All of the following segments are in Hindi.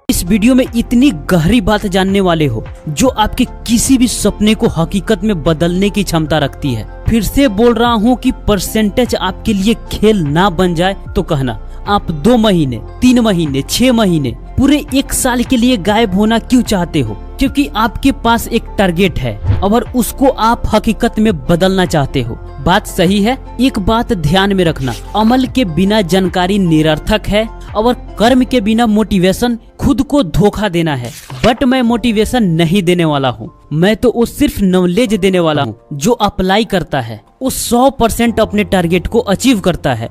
इस वीडियो में इतनी गहरी बात जानने वाले हो जो आपके किसी भी सपने को हकीकत में बदलने की क्षमता रखती है। फिर से बोल रहा हूँ कि परसेंटेज आपके लिए खेल ना बन जाए तो कहना। आप 2 महीने, 3 महीने, 6 महीने, पूरे 1 साल के लिए गायब होना क्यों चाहते हो? क्योंकि आपके पास एक टारगेट है और उसको आप हकीकत में बदलना चाहते हो। बात सही है। एक बात ध्यान में रखना, अमल के बिना जानकारी निरर्थक है और कर्म के बिना मोटिवेशन खुद को धोखा देना है। बट मैं मोटिवेशन नहीं देने वाला हूँ, मैं तो वो सिर्फ नॉलेज देने वाला हूँ। जो अप्लाई करता है वो 100% अपने टारगेट को अचीव करता है।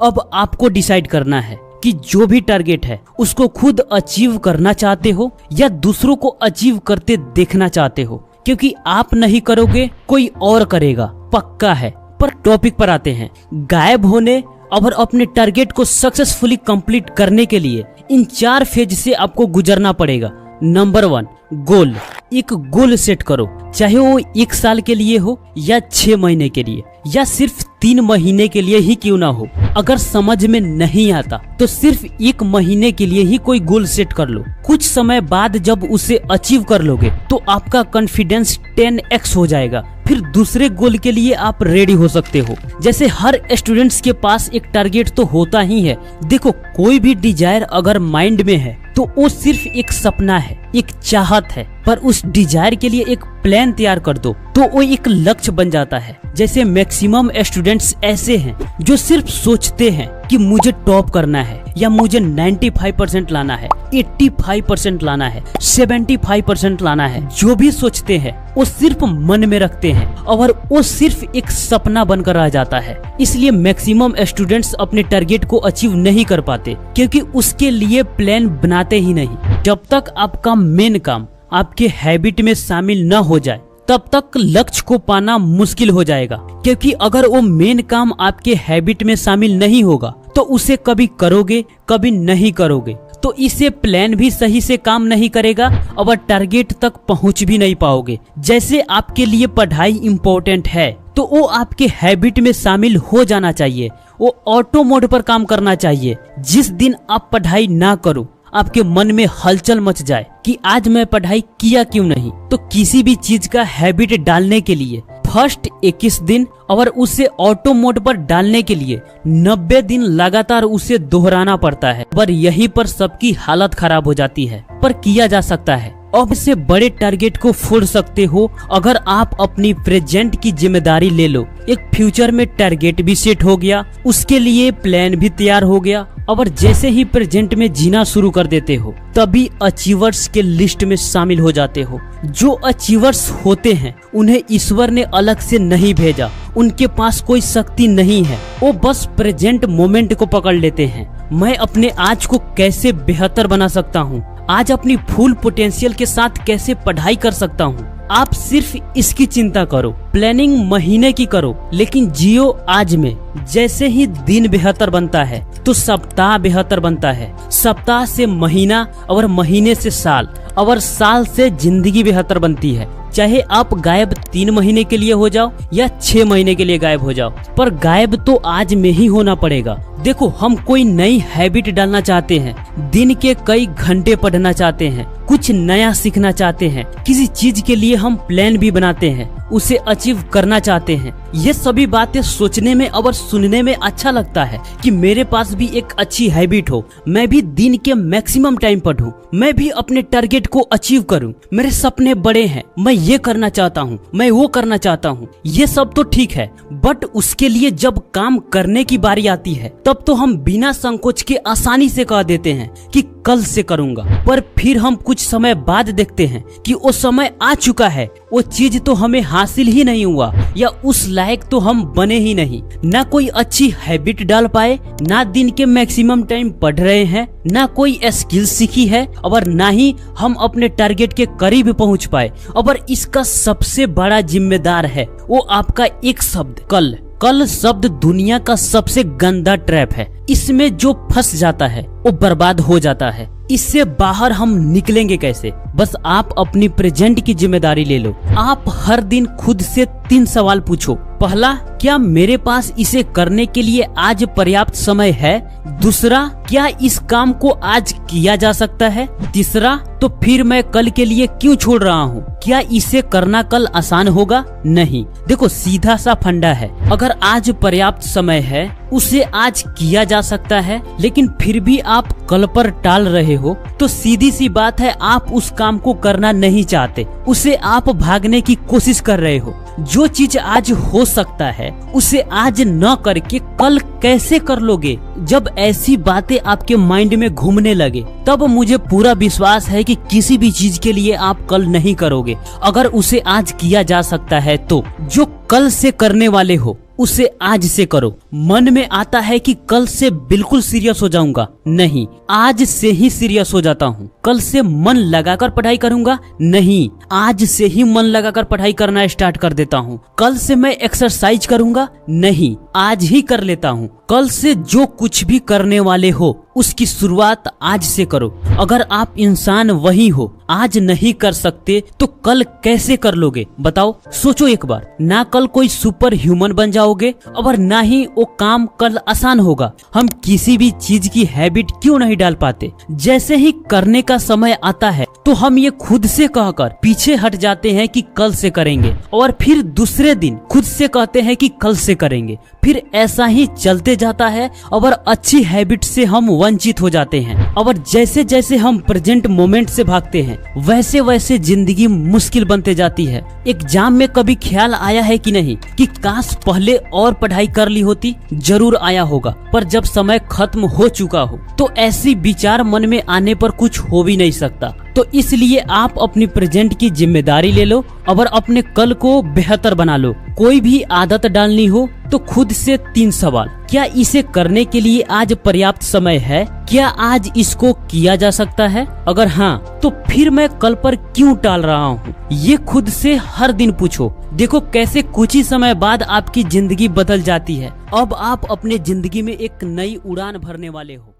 अब आपको डिसाइड करना है कि जो भी टारगेट है उसको खुद अचीव करना चाहते हो या दूसरों को अचीव करते देखना चाहते हो। क्योंकि आप नहीं करोगे कोई और करेगा, पक्का है। पर टॉपिक पर आते हैं। गायब होने और अपने टारगेट को सक्सेसफुली कंप्लीट करने के लिए इन 4 फेज से आपको गुजरना पड़ेगा। नंबर 1, गोल। एक गोल सेट करो, चाहे वो 1 साल के लिए हो या 6 महीने के लिए या सिर्फ 3 महीने के लिए ही क्यों ना हो। अगर समझ में नहीं आता तो सिर्फ 1 महीने के लिए ही कोई गोल सेट कर लो। कुछ समय बाद जब उसे अचीव कर लोगे तो आपका कॉन्फिडेंस 10x हो जाएगा। फिर दूसरे गोल के लिए आप रेडी हो सकते हो। जैसे हर स्टूडेंट्स के पास एक टारगेट तो होता ही है। देखो, कोई भी डिजायर अगर माइंड में है तो वो सिर्फ एक सपना है, एक चाहत है। पर उस डिजायर के लिए एक प्लान तैयार कर दो तो वो एक लक्ष्य बन जाता है। जैसे मैक्सिमम स्टूडेंट्स ऐसे हैं जो सिर्फ सोचते हैं कि मुझे टॉप करना है या मुझे 95% लाना है, 85% लाना है, 75% लाना है। जो भी सोचते हैं वो सिर्फ मन में रखते हैं और वो सिर्फ एक सपना बनकर रह जाता है। इसलिए मैक्सिमम स्टूडेंट्स अपने टारगेट को अचीव नहीं कर पाते क्योंकि उसके लिए प्लान बनाते ही नहीं। जब तक आपका मेन काम आपके हैबिट में शामिल न हो जाए तब तक लक्ष्य को पाना मुश्किल हो जाएगा। क्योंकि अगर वो मेन काम आपके हैबिट में शामिल नहीं होगा तो उसे कभी करोगे कभी नहीं करोगे, तो इससे प्लान भी सही से काम नहीं करेगा और टारगेट तक पहुंच भी नहीं पाओगे। जैसे आपके लिए पढ़ाई इम्पोर्टेंट है तो वो आपके हैबिट में शामिल हो जाना चाहिए, वो ऑटो मोड पर काम करना चाहिए। जिस दिन आप पढ़ाई ना करो, आपके मन में हलचल मच जाए कि आज मैं पढ़ाई किया क्यों नहीं, तो किसी भी चीज का हैबिट डालने के लिए फर्स्ट 21 दिन और उसे ऑटो मोड पर डालने के लिए 90 दिन लगातार उसे दोहराना पड़ता है। पर यहीं पर सबकी हालत खराब हो जाती है। पर किया जा सकता है। अब से बड़े टारगेट को फोड़ सकते हो अगर आप अपनी प्रेजेंट की जिम्मेदारी ले लो। एक फ्यूचर में टारगेट भी सेट हो गया, उसके लिए प्लान भी तैयार हो गया और जैसे ही प्रेजेंट में जीना शुरू कर देते हो तभी अचीवर्स के लिस्ट में शामिल हो जाते हो। जो अचीवर्स होते हैं उन्हें ईश्वर ने अलग से नहीं भेजा, उनके पास कोई शक्ति नहीं है, वो बस प्रेजेंट मोमेंट को पकड़ लेते हैं। मैं अपने आज को कैसे बेहतर बना सकता हूँ, आज अपनी फुल पोटेंशियल के साथ कैसे पढ़ाई कर सकता हूँ, आप सिर्फ इसकी चिंता करो। प्लानिंग महीने की करो लेकिन जियो आज में। जैसे ही दिन बेहतर बनता है तो सप्ताह बेहतर बनता है, सप्ताह से महीना और महीने से साल और साल से जिंदगी बेहतर बनती है। चाहे आप गायब 3 महीने के लिए हो जाओ या 6 महीने के लिए गायब हो जाओ, पर गायब तो आज में ही होना पड़ेगा। देखो, हम कोई नई हैबिट डालना चाहते हैं, दिन के कई घंटे पढ़ना चाहते हैं, कुछ नया सीखना चाहते हैं, किसी चीज के लिए हम प्लान भी बनाते हैं, उसे अचीव करना चाहते हैं। ये सभी बातें सोचने में और सुनने में अच्छा लगता है कि मेरे पास भी एक अच्छी हैबिट हो, मैं भी दिन के मैक्सिमम टाइम पढूं, मैं भी अपने टारगेट को अचीव करूं, मेरे सपने बड़े हैं, मैं ये करना चाहता हूं, मैं वो करना चाहता हूं। ये सब तो ठीक है, बट उसके लिए जब काम करने की बारी आती है तब तो हम बिना संकोच के आसानी से कह देते हैं कि कल से करूंगा। पर फिर हम कुछ समय बाद देखते हैं कि वो समय आ चुका है, वो चीज तो हमें हासिल ही नहीं हुआ या उस लायक तो हम बने ही नहीं। ना कोई अच्छी हैबिट डाल पाए, ना दिन के मैक्सिमम टाइम पढ़ रहे हैं, ना कोई स्किल सीखी है और ना ही हम अपने टारगेट के करीब पहुंच पाए। और इसका सबसे बड़ा जिम्मेदार है वो आपका एक शब्द, कल। कल शब्द दुनिया का सबसे गंदा ट्रैप है। इसमें जो फंस जाता है वो बर्बाद हो जाता है। इससे बाहर हम निकलेंगे कैसे? बस आप अपनी प्रेजेंट की जिम्मेदारी ले लो। आप हर दिन खुद से 3 सवाल पूछो। पहला, क्या मेरे पास इसे करने के लिए आज पर्याप्त समय है? दूसरा, क्या इस काम को आज किया जा सकता है? तीसरा, तो फिर मैं कल के लिए क्यों छोड़ रहा हूँ? क्या इसे करना कल आसान होगा? नहीं। देखो, सीधा सा फंडा है। अगर आज पर्याप्त समय है, उसे आज किया जा सकता है, लेकिन फिर भी आप कल पर टाल रहे हो, तो सीधी सी बात है, आप उस काम को करना नहीं चाहते, उसे आप भागने की कोशिश कर रहे हो। जो चीज आज हो सकता है, उसे आज न करके कल कैसे कर लोगे? जब ऐसी बातें आपके माइंड में घूमने लगे, तब मुझे पूरा विश्वास है कि किसी भी चीज के लिए आप कल नहीं करोगे। अगर उसे आज किया जा सकता है, तो जो कल से करने वाले हो उसे आज से करो। मन में आता है कि कल से बिल्कुल सीरियस हो जाऊंगा। नहीं, आज से ही सीरियस हो जाता हूँ। कल से मन लगाकर पढ़ाई करूंगा। नहीं, आज से ही मन लगाकर पढ़ाई करना स्टार्ट कर देता हूँ। कल से मैं एक्सरसाइज करूंगा। नहीं, आज ही कर लेता हूँ। कल से जो कुछ भी करने वाले हो, उसकी शुरुआत आज से करो। अगर आप इंसान वही हो, आज नहीं कर सकते, तो कल कैसे कर लोगे? बताओ, सोचो एक बार। ना कल कोई सुपर ह्यूमन बन जाओगे, और ना ही वो काम कल आसान होगा। हम किसी भी चीज की हैबिट क्यों नहीं डाल पाते? जैसे ही करने का समय आता है, तो हम ये खुद से कहकर पीछे हट जाते हैं कि कल से करेंगे, और फिर दूसरे दिन खुद से कहते हैं कि कल से करेंगे। फिर ऐसा ही चलते जाता है, और अच्छी हैबिट से हम वंचित हो जाते हैं। और जैसे जैसे हम प्रेजेंट मोमेंट से भागते हैं, वैसे वैसे जिंदगी मुश्किल बनते जाती है। एग्जाम में कभी ख्याल आया है कि नहीं कि काश पहले और पढ़ाई कर ली होती? जरूर आया होगा, पर जब समय खत्म हो चुका हो, तो ऐसी विचार मन में आने पर कुछ हो भी नहीं सकता। तो इसलिए आप अपनी प्रेजेंट की जिम्मेदारी ले लो, और अपने कल को बेहतर बना लो। कोई भी आदत डालनी हो, तो खुद से 3 सवाल। क्या इसे करने के लिए आज पर्याप्त समय है? क्या आज इसको किया जा सकता है? अगर हाँ, तो फिर मैं कल पर क्यों टाल रहा हूँ? ये खुद से हर दिन पूछो। देखो कैसे कुछ ही समय बाद आपकी जिंदगी बदल जाती है। अब आप अपने जिंदगी में एक नई उड़ान भरने वाले हो।